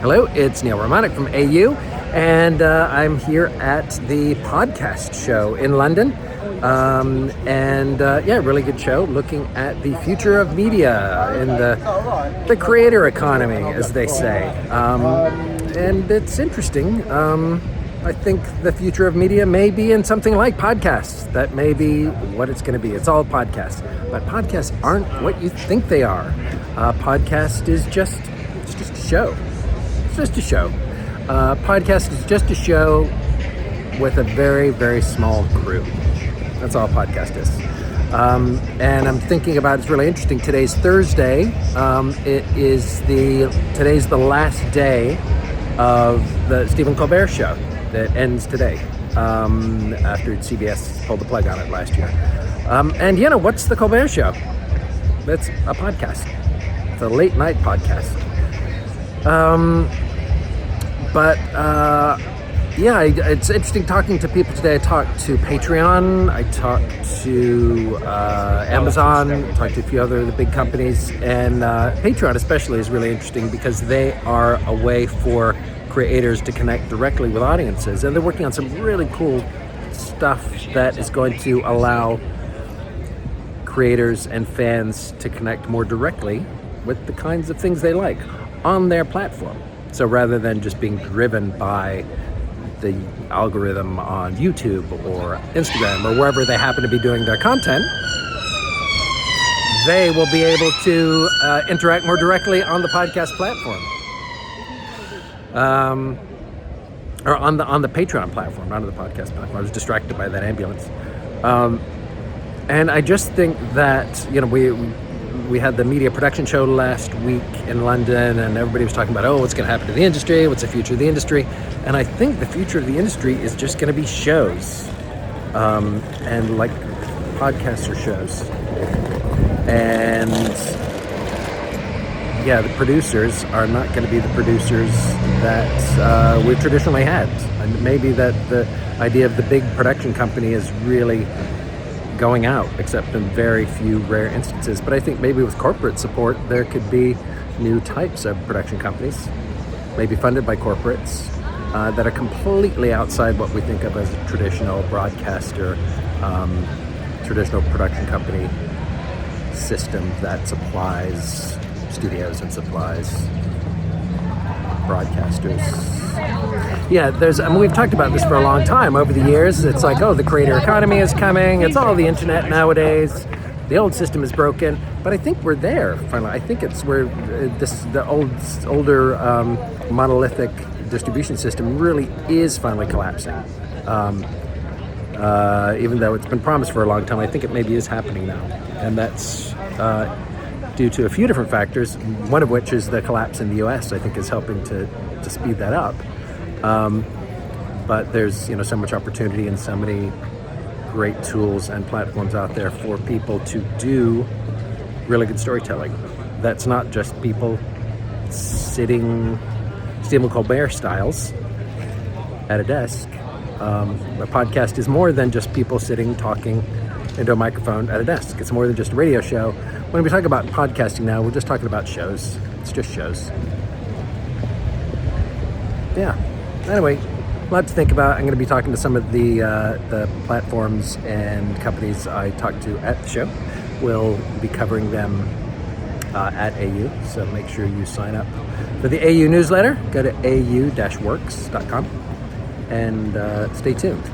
Hello, it's Neal Romanek from AU, and I'm here at the podcast show in London. Really good show looking at the future of media in the creator economy, as they say. And it's interesting. I think the future of media may be in something like podcasts. That may be what it's going to be. It's all podcasts. But podcasts aren't what you think they are. Podcast is just a show. It's just a show. Podcast is just a show with a very, very small crew. That's all podcast is. And I'm thinking about, it's really interesting. Today's Thursday. Today's the last day of the Stephen Colbert show that ends today, after CBS pulled the plug on it last year. What's the Colbert show? It's a podcast. It's a late night podcast. It's interesting talking to people today. I talked to Patreon, I talked to Amazon, I talked to a few other of the big companies, and Patreon especially is really interesting because they are a way for creators to connect directly with audiences, and they're working on some really cool stuff that is going to allow creators and fans to connect more directly with the kinds of things they like on their platform. So rather than just being driven by the algorithm on YouTube or Instagram or wherever they happen to be doing their content, they will be able to interact more directly on the podcast platform. Or on the Patreon platform, not on the podcast platform. I was distracted by that ambulance. And I just think that, we had the media production show last week in London, and everybody was talking about, what's going to happen to the industry? What's the future of the industry? And I think the future of the industry is just going to be shows, and like podcasts or shows. And the producers are not going to be the producers that we've traditionally had. And maybe that the idea of the big production company is really going out, except in very few rare instances. But I think maybe with corporate support, there could be new types of production companies, maybe funded by corporates, that are completely outside what we think of as a traditional broadcaster, traditional production company system that supplies studios and supplies broadcasters. We've talked about this for a long time over the years. It's like, the creator economy is coming. It's all the internet nowadays. The old system is broken, but I think we're there finally. I think it's where the older monolithic distribution system really is finally collapsing. Even though it's been promised for a long time, I think it maybe is happening now, and that's due to a few different factors, one of which is the collapse in the US, I think, is helping to speed that up. But there's, so much opportunity and so many great tools and platforms out there for people to do really good storytelling. That's not just people sitting Stephen Colbert styles at a desk. A podcast is more than just people sitting talking into a microphone at a desk. It's more than just a radio show. When we talk about podcasting now, we're just talking about shows. It's just shows. Anyway, a lot to think about. I'm going to be talking to some of the platforms and companies I talked to at the show. We'll be covering them at AU, so make sure you sign up for the AU newsletter. Go to au-works.com and stay tuned.